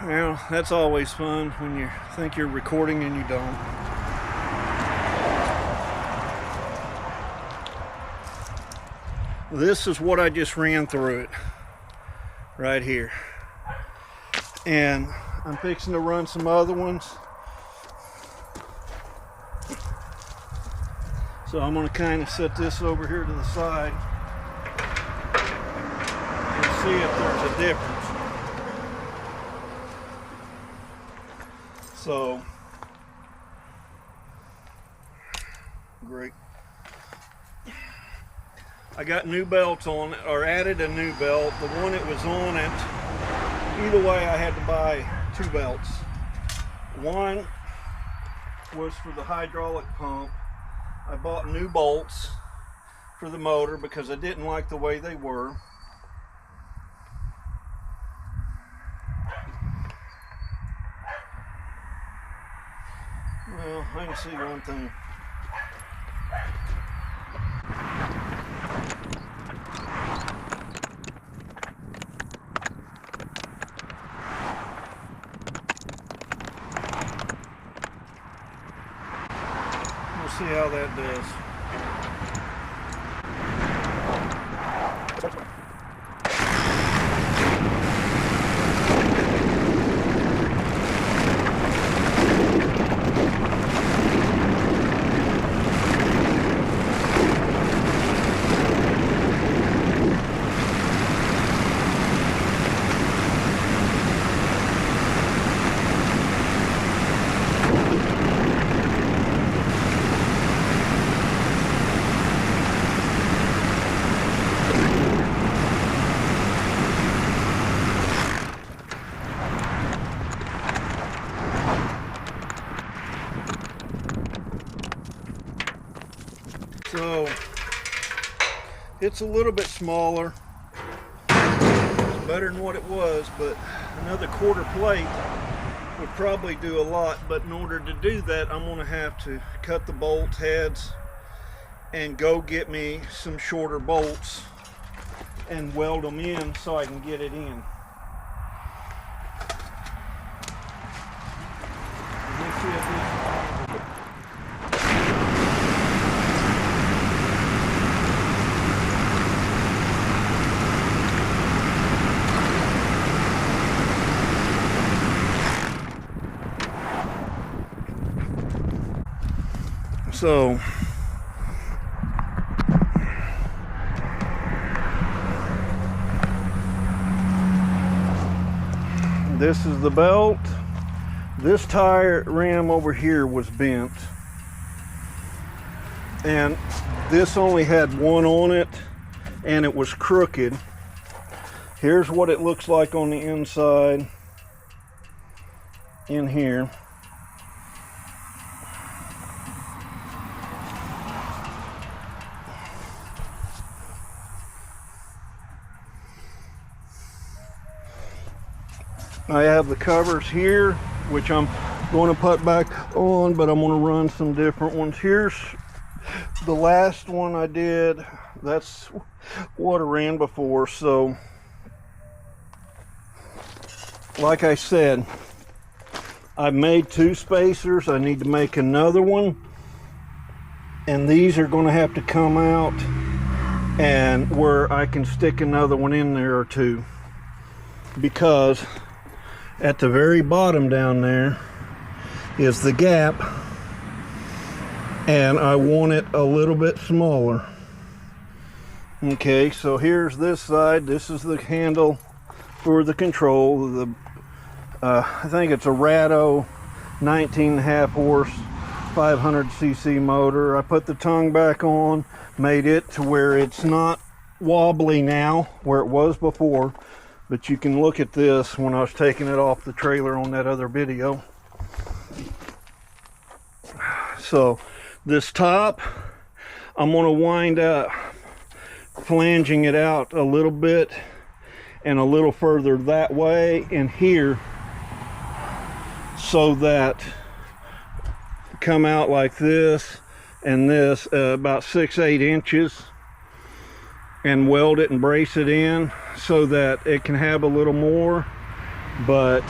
Well, that's always fun when you think you're recording and you don't. This is what I just ran through it right here. And I'm fixing to run some other ones. So I'm going to kind of set this over here to the side and see if there's a difference. So, great. I got new belts on, or added a new belt. The one that was on it, either way I had to buy two belts. One was for the hydraulic pump. I bought new bolts for the motor because I didn't like the way they were. Well, I can see one thing. We'll see how that does. So it's a little bit smaller. It's better than what it was, but another quarter plate would probably do a lot. But in order to do that, I'm going to have to cut the bolt heads and go get me some shorter bolts and weld them in so I can get it in. Let me see if this So this is the belt. This tire ram over here was bent, and this only had one on it, and it was crooked. Here's what it looks like on the inside in here. I have the covers here, which I'm going to put back on, but I'm going to run some different ones. Here's the last one I did. That's what I ran before. So, like I said, I've made two spacers. I need to make another one. And these are going to have to come out, and where I can stick another one in there or two. Because at the very bottom down there is the gap, and I want it a little bit smaller. Okay, so here's this side. This is the handle for the control. I think it's a Rado 19.5 horse 500cc motor. I put the tongue back on, made it to where it's not wobbly now where it was before. But you can look at this when I was taking it off the trailer on that other video. So this top, I'm going to wind up flanging it out a little bit and a little further that way and here, so that come out like this and this, about 6-8 inches, and weld it and brace it in so that it can have a little more. But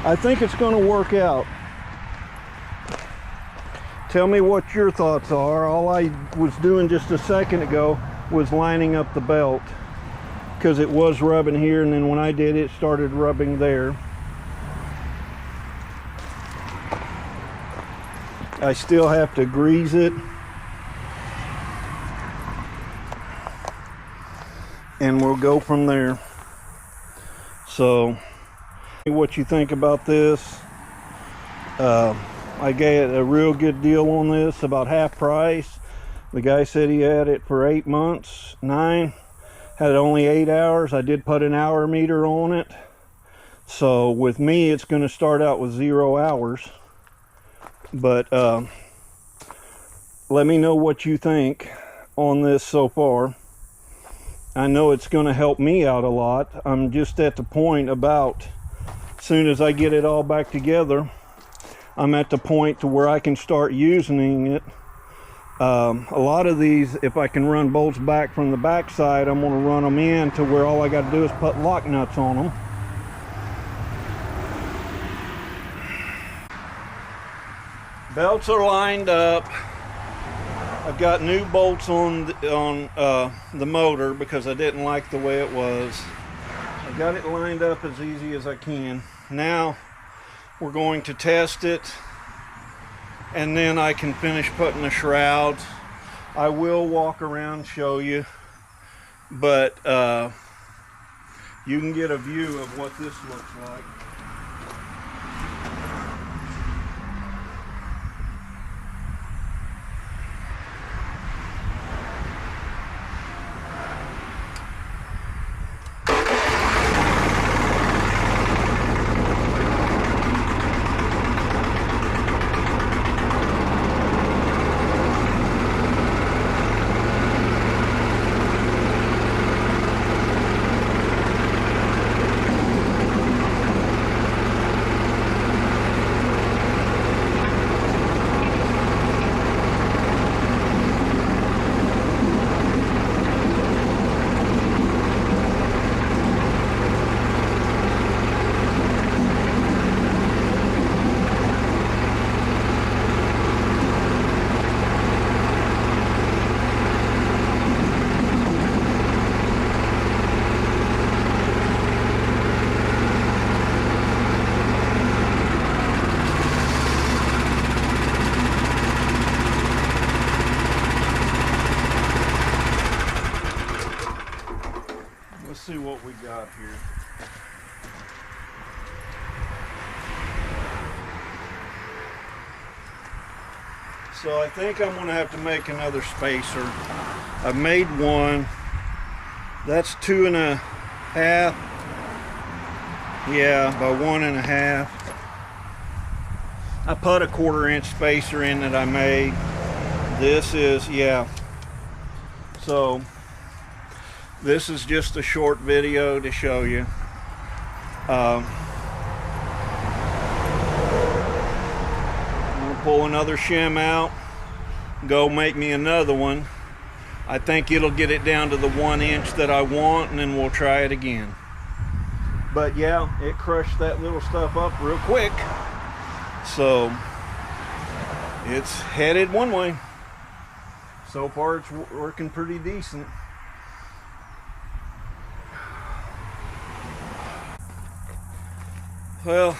I think it's going to work out. Tell me what your thoughts are. All I was doing just a second ago was lining up the belt, because it was rubbing here, and then when I did it started rubbing there. I still have to grease it, and we'll go from there. So what you think about this? I got a real good deal on this, about half price. The guy said he had it for 8 months, 9, had only 8 hours. I did put an hour meter on it, so with me it's going to start out with 0 hours. But let me know what you think on this so far. I know it's going to help me out a lot. I'm just at the point about, as soon as I get it all back together, I'm at the point to where I can start using it. A lot of these, if I can run bolts back from the back side, I'm going to run them in to where all I got to do is put lock nuts on them. Belts are lined up. I've got new bolts on the motor because I didn't like the way it was. I got it lined up as easy as I can. Now we're going to test it, and then I can finish putting the shrouds. I will walk around and show you, but you can get a view of what this looks like. Let's see what we got here. So I think I'm going to have to make another spacer. I've made one. That's 2.5. Yeah, by 1.5. I put a 1/4 inch spacer in that I made. This is, yeah. So this is just a short video to show you. I'm gonna pull another shim out, go make me another one. I think it'll get it down to the 1 inch that I want, and then we'll try it again. But yeah, it crushed that little stuff up real quick. So it's headed one way. So far it's working pretty decent. Well,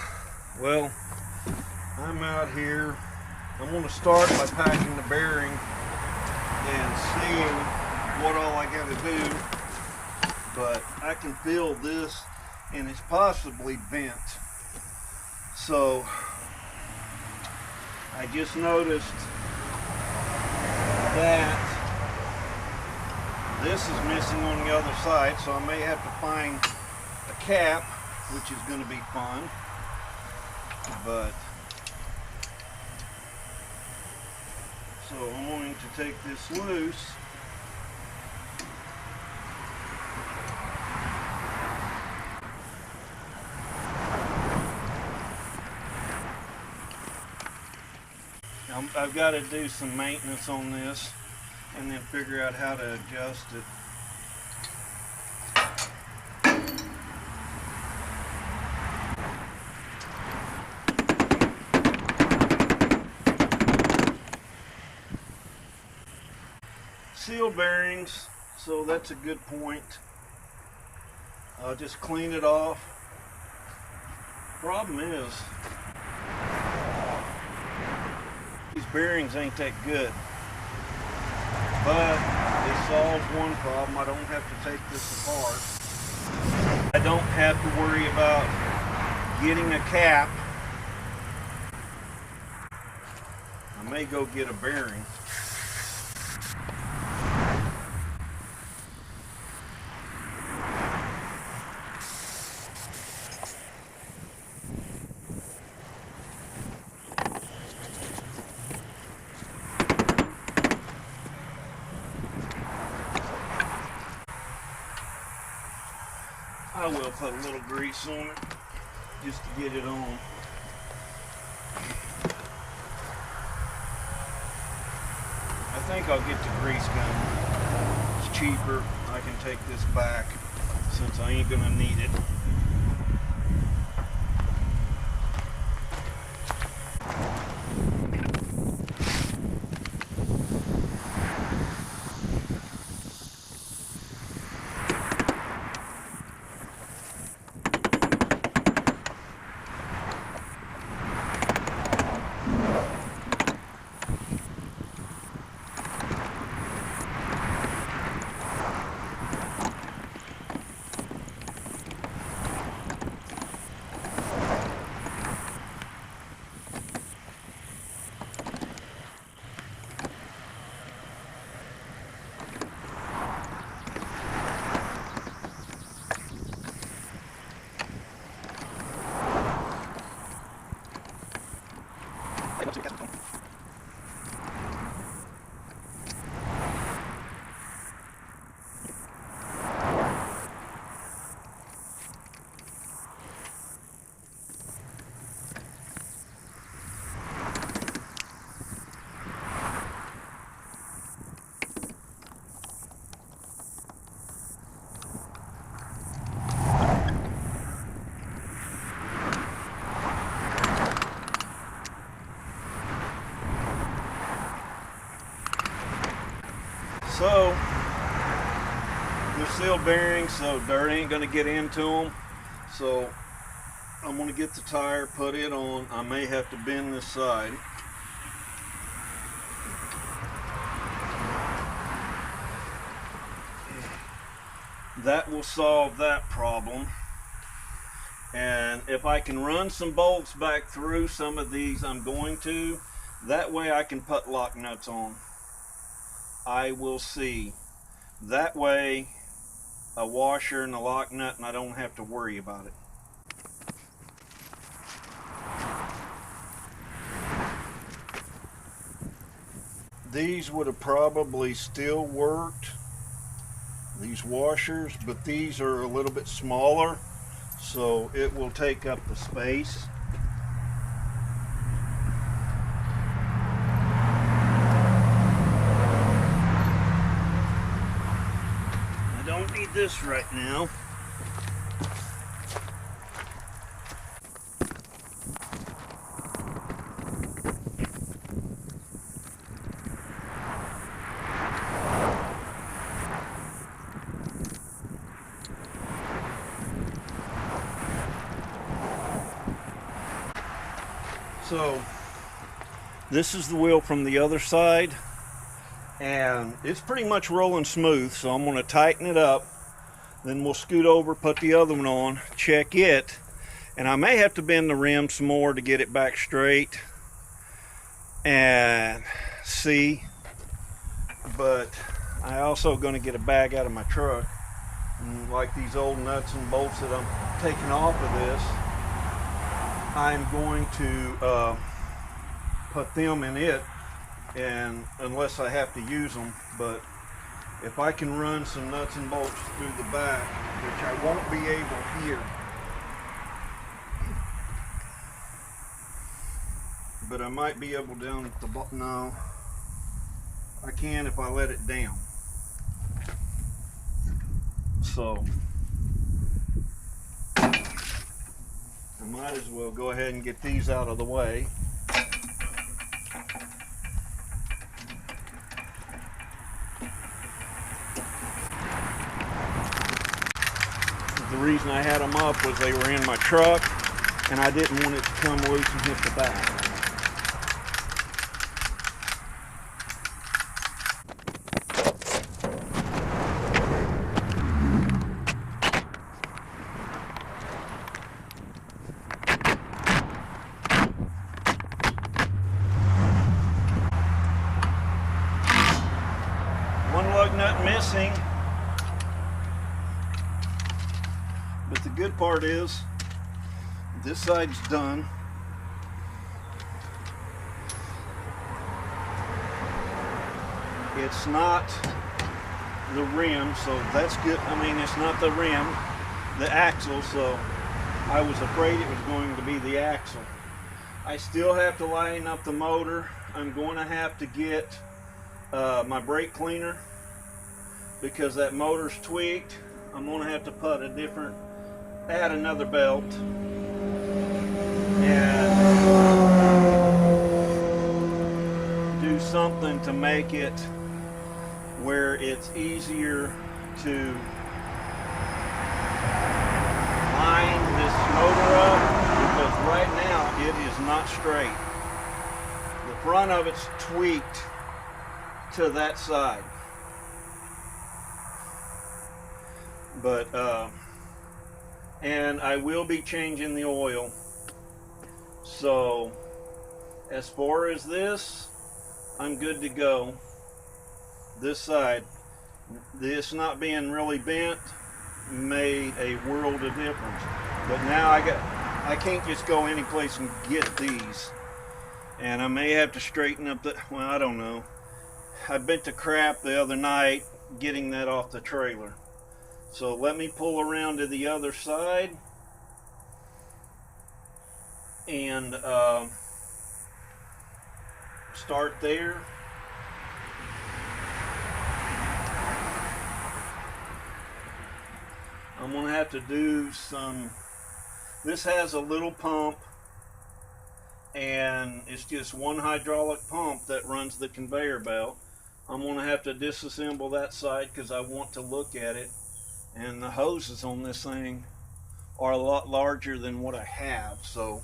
I'm out here. I'm going to start by packing the bearing and seeing what all I got to do. But I can feel this, and it's possibly bent. So I just noticed that this is missing on the other side, so I may have to find a cap, which is going to be fun. But so I'm going to take this loose. I've got to do some maintenance on this and then figure out how to adjust it. seal bearings, so that's a good point. I'll just clean it off. Problem is, these bearings ain't that good. But it solves one problem. I don't have to take this apart. I don't have to worry about getting a cap. I may go get a bearing. I will put a little grease on it just to get it on. I think I'll get the grease gun. It's cheaper. I can take this back since I ain't gonna need it. So, they're sealed bearings, so dirt ain't gonna get into them. So, I'm gonna get the tire, put it on. I may have to bend this side. That will solve that problem. And if I can run some bolts back through some of these, I'm going to. That way I can put lock nuts on. I will see. That way a washer and a lock nut and I don't have to worry about it. These would have probably still worked, these washers, but these are a little bit smaller, so it will take up the space. I don't need this right now. So this is the wheel from the other side, and it's pretty much rolling smooth, so I'm going to tighten it up, then we'll scoot over, put the other one on, check it, and I may have to bend the rim some more to get it back straight and see, but I also going to get a bag out of my truck, and like these old nuts and bolts that I'm taking off of this, I'm going to put them in it, and unless I have to use them, but if I can run some nuts and bolts through the back, which I won't be able here, but I might be able down at the bottom. No, I can if I let it down. So I might as well go ahead and get these out of the way. The reason I had them up was they were in my truck and I didn't want it to come loose and hit the back. One lug nut missing, but the good part is this side's done. It's not the rim, so that's good. I mean, it's not the rim, the axle, so I was afraid it was going to be the axle. I still have to line up the motor. I'm going to have to get my brake cleaner because that motor's tweaked. I'm going to have to put add another belt and do something to make it where it's easier to line this motor up, because right now it is not straight. The front of it's tweaked to that side, but and I will be changing the oil. So as far as this, I'm good to go. This side, this not being really bent made a world of difference. But now I can't just go any place and get these, and I may have to straighten up the, well, I don't know. I bent the crap the other night getting that off the trailer. So let me pull around to the other side and start there. I'm going to have to do some, this has a little pump and it's just one hydraulic pump that runs the conveyor belt. I'm going to have to disassemble that side because I want to look at it, and the hoses on this thing are a lot larger than what I have, so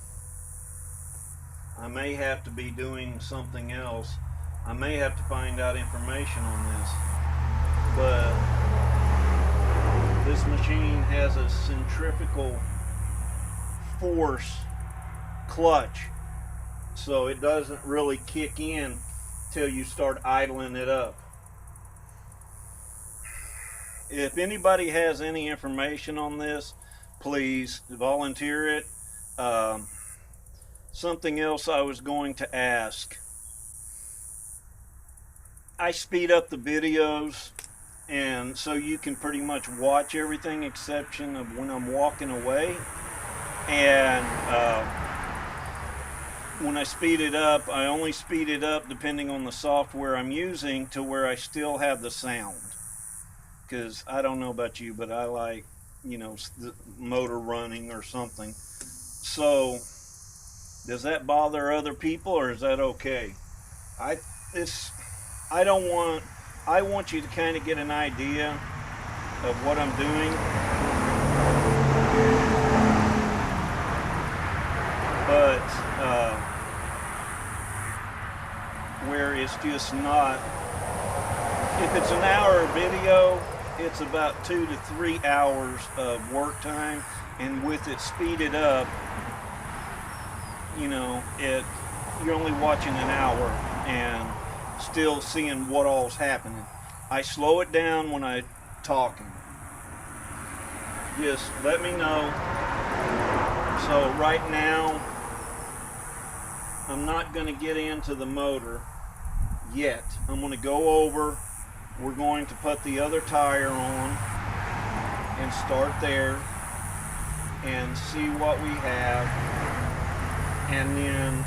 I may have to be doing something else. I may have to find out information on this, but this machine has a centrifugal force clutch, so it doesn't really kick in till you start idling it up. If anybody has any information on this, please volunteer it. Something else I was going to ask. I speed up the videos, and so you can pretty much watch everything exception of when I'm walking away. And when I speed it up, I only speed it up depending on the software I'm using to where I still have the sound. Because I don't know about you, but I like, you know, the motor running or something. So does that bother other people, or is that okay? I want you to kind of get an idea of what I'm doing. But where it's just not, if it's an hour video, it's about 2 to 3 hours of work time, and with it speeded up, you know, you're only watching an hour and still seeing what all's happening. I slow it down when I'm talking. Just let me know. So right now, I'm not going to get into the motor yet. I'm going to go over. We're going to put the other tire on and start there and see what we have, and then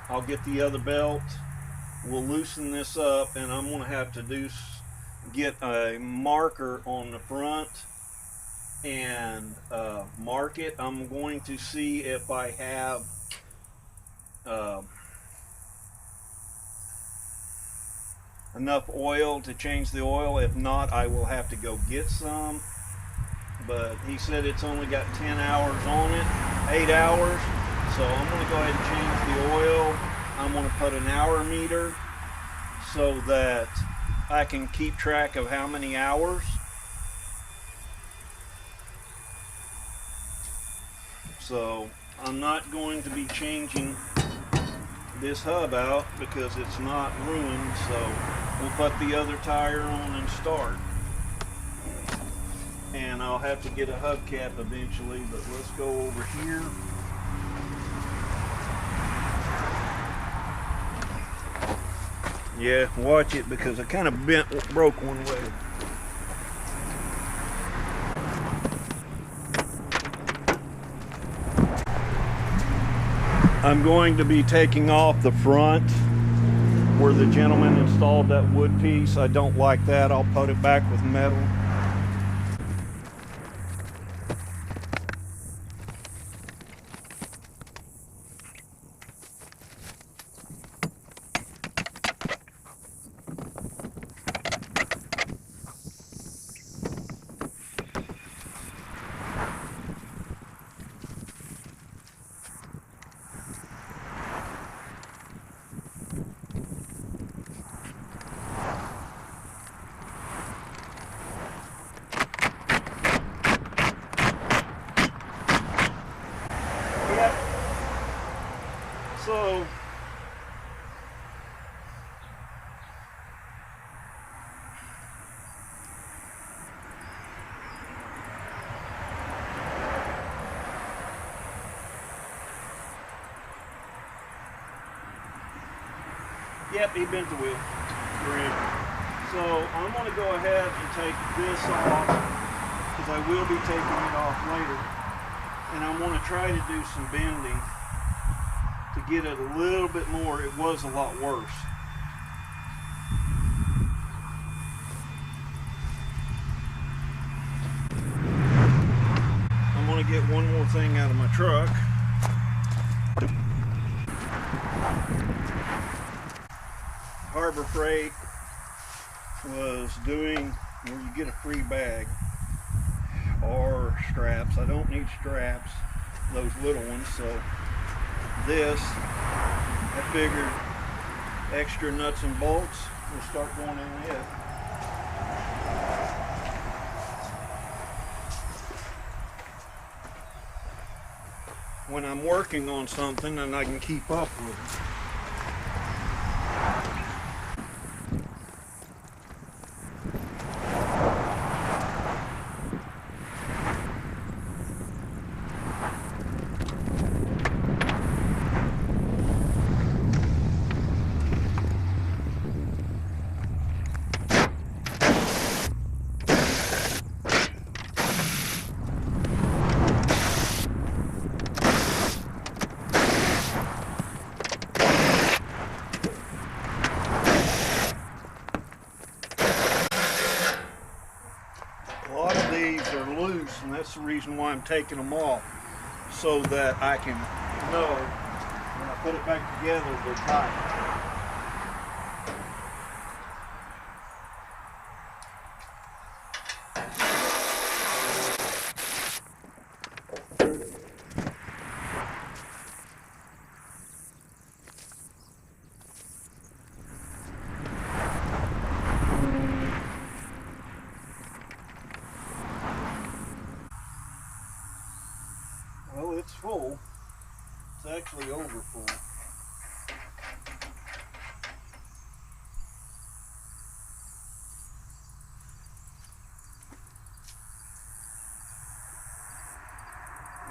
I'll get the other belt. We'll loosen this up, and I'm going to have to get a marker on the front and mark it. I'm going to see if I have enough oil to change the oil. If not, I will have to go get some. but he said it's only got 10 hours on it, 8 hours. So I'm going to go ahead and change the oil. I'm going to put an hour meter so that I can keep track of how many hours. So I'm not going to be changing this hub out because it's not ruined. So we'll put the other tire on and start. And I'll have to get a hubcap eventually, but let's go over here. Yeah, watch it because I kind of broke one way. I'm going to be taking off the front where the gentleman installed that wood piece. I don't like that. I'll put it back with metal. So yep, he bent the wheel. Great. So I'm going to go ahead and take this off because I will be taking it off later. And I'm going to try to do some bending to get it a little bit more. It was a lot worse. I'm going to get one more thing out of my truck. Harbor Freight was doing where you get a free bag or straps. I don't need straps, those little ones, so this, I figured extra nuts and bolts will start going in it. When I'm working on something and I can keep up with it. And that's the reason why I'm taking them off, so that I can know when I put it back together they're tight. Well, it's full. It's actually over full.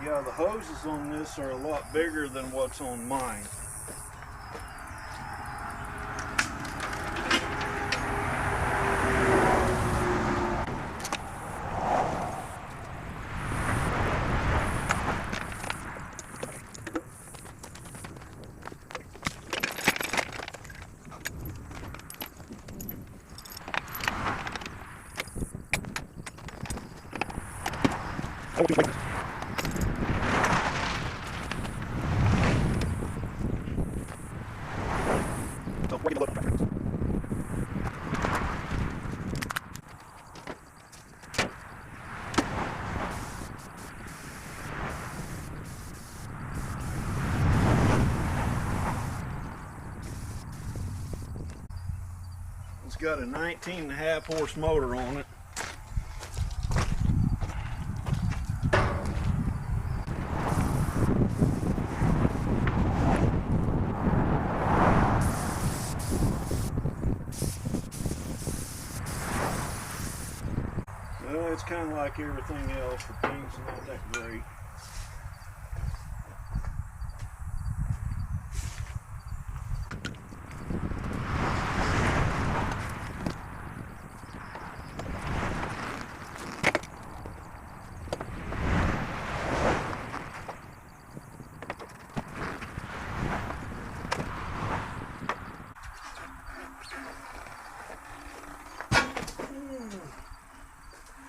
Yeah, the hoses on this are a lot bigger than what's on mine. got a 19.5 horse motor on it. Well, it's kind of like everything else. The paint's not that great.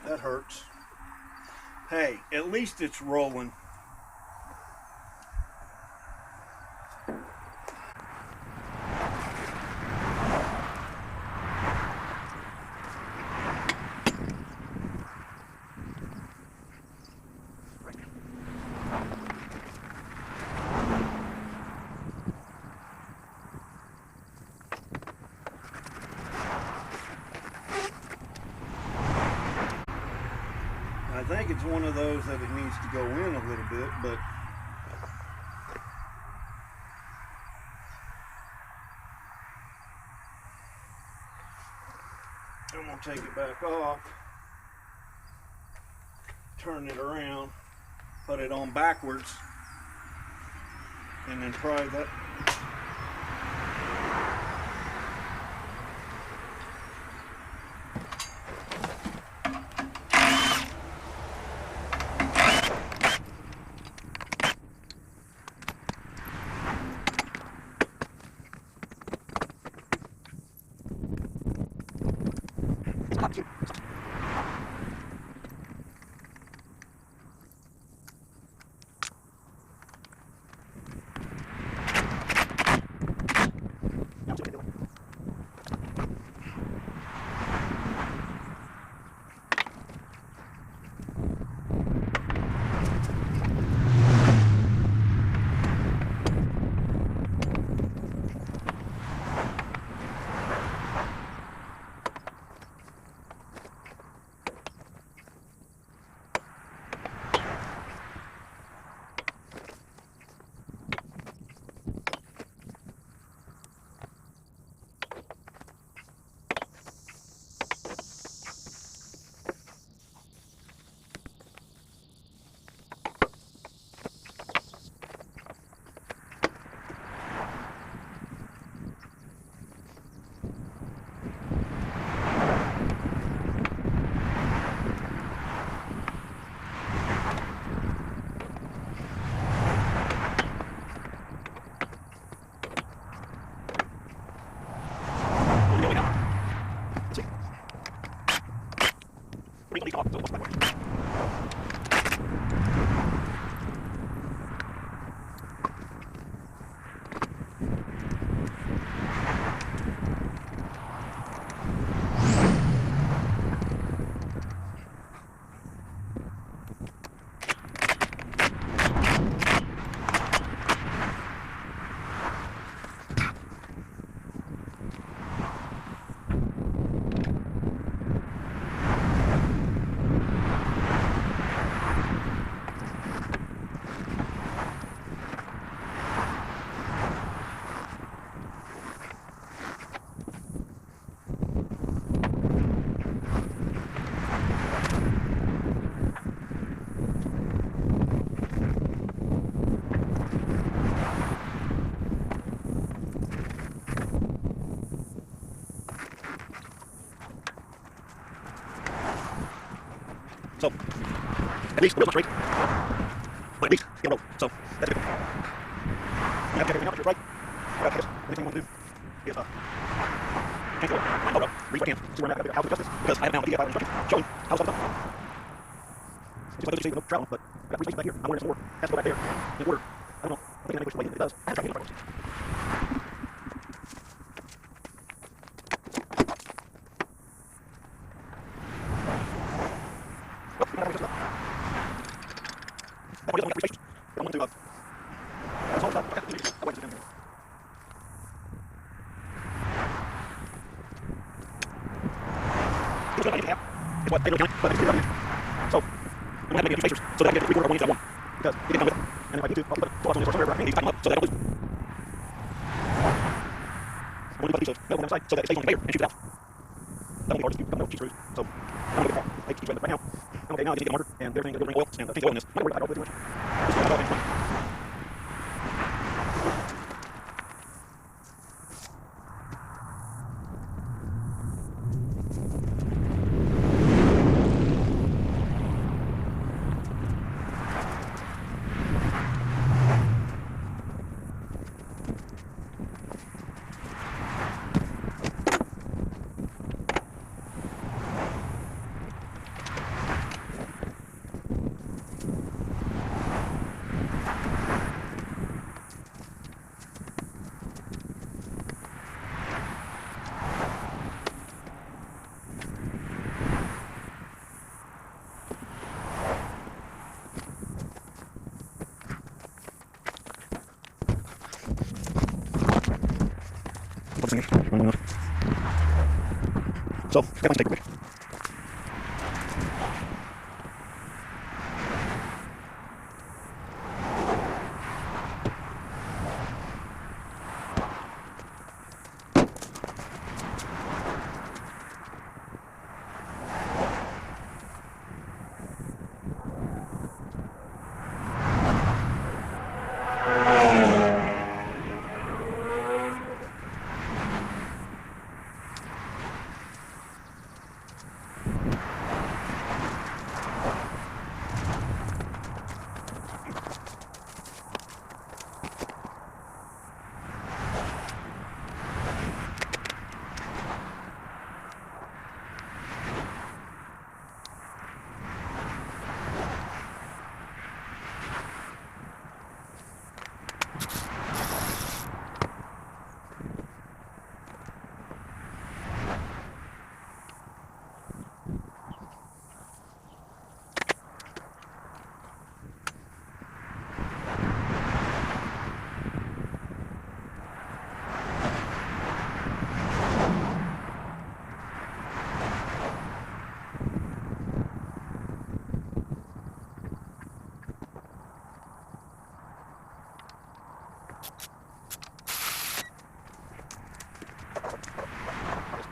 That hurts. Hey, at least it's rolling. I think it's one of those that it needs to go in a little bit, but I'm going to take it back off, turn it around, put it on backwards, and then try that. So, at least the wheel's not straight, but at least it's going to roll. So, that's good. You have to check everything out, make sure it's right. Anything you want to do is, can't go it. Hold up, read what I can, see where I'm at, how to adjust this, because I haven't found a PDF out of instructions showing how it's done. Just like those you no travel, but I got free space back here. I'm wearing some more. Has to go back there. In order. I don't know. I think I know which way it does. I have to try to get it right. spacers so that I can get 3/4 of 1 inch out of one. Because you get done with it. And if I need to, I'll put pull-ups on this or somewhere where I need to tighten them up so that I don't lose. I'm going to put a piece of metal on the side so that it stays on the conveyor and shoots it out. That won't be hard, just a couple of cheap screws. So I'm going to get the I hate to keep right now. Okay, now I just need to get a marker and everything, a good ring oil, and change the oil in this. I'm not worried about it all too much. Just get it all in front. So, that might take a bit.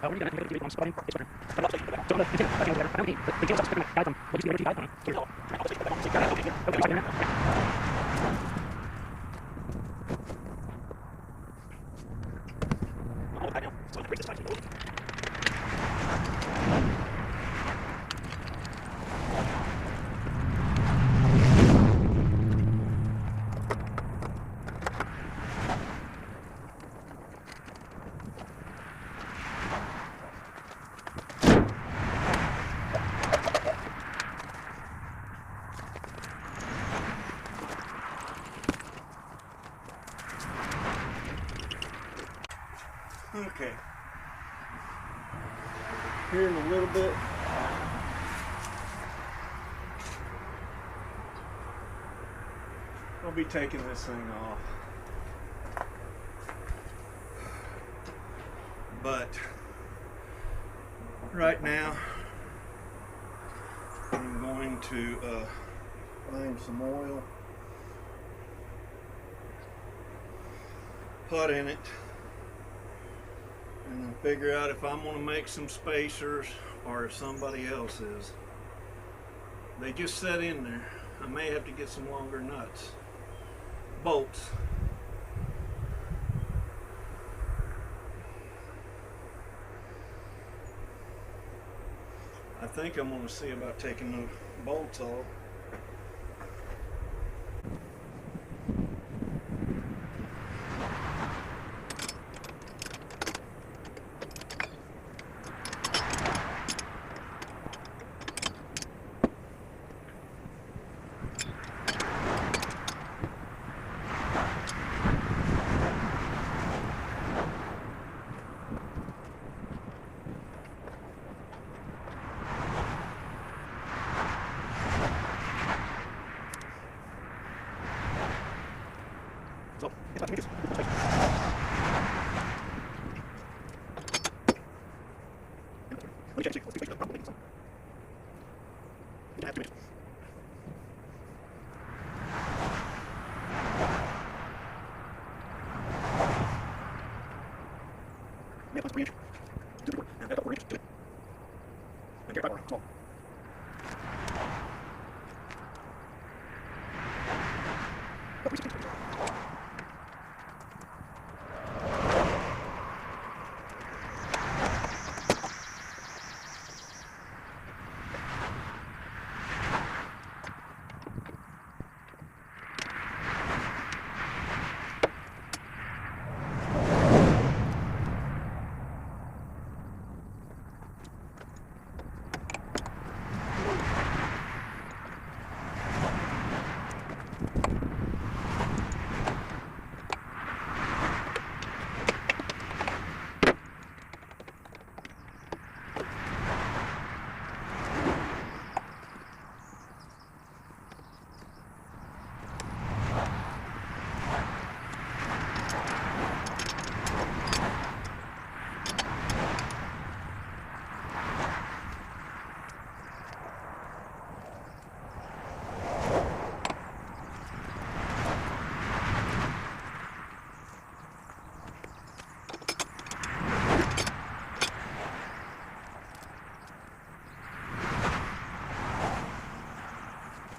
When you're going to get on spotting, it's better. But I'll say, so I'm going to continue. I don't need, but the game starts to guide them. What you see, guide them. Here's all. I'll say, okay, now. So I'm going to break this time. Okay. Here in a little bit. I'll be taking this thing off. But right now I'm going to find some oil, put in it, and then figure out if I'm going to make some spacers or if somebody else is. They just set in there. I may have to get some longer nuts, bolts. I think I'm going to see about taking the bolts off. So, it's not changes. Let me check. Let's see.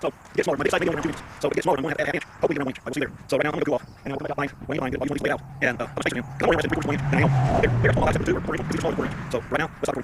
So it gets smaller. My big side video around 2 inches. So it gets smaller. I'm going to have to add half inch. Hopefully get around 1 inch. Right, we'll see there. So right now I'm going to cool off. And then we'll come back up lines. When you line, get all these ones laid out. And I'm spacing them. Come on, I'm going to 3/4 inch. And I am. They're small. I have to do. So right now, let's start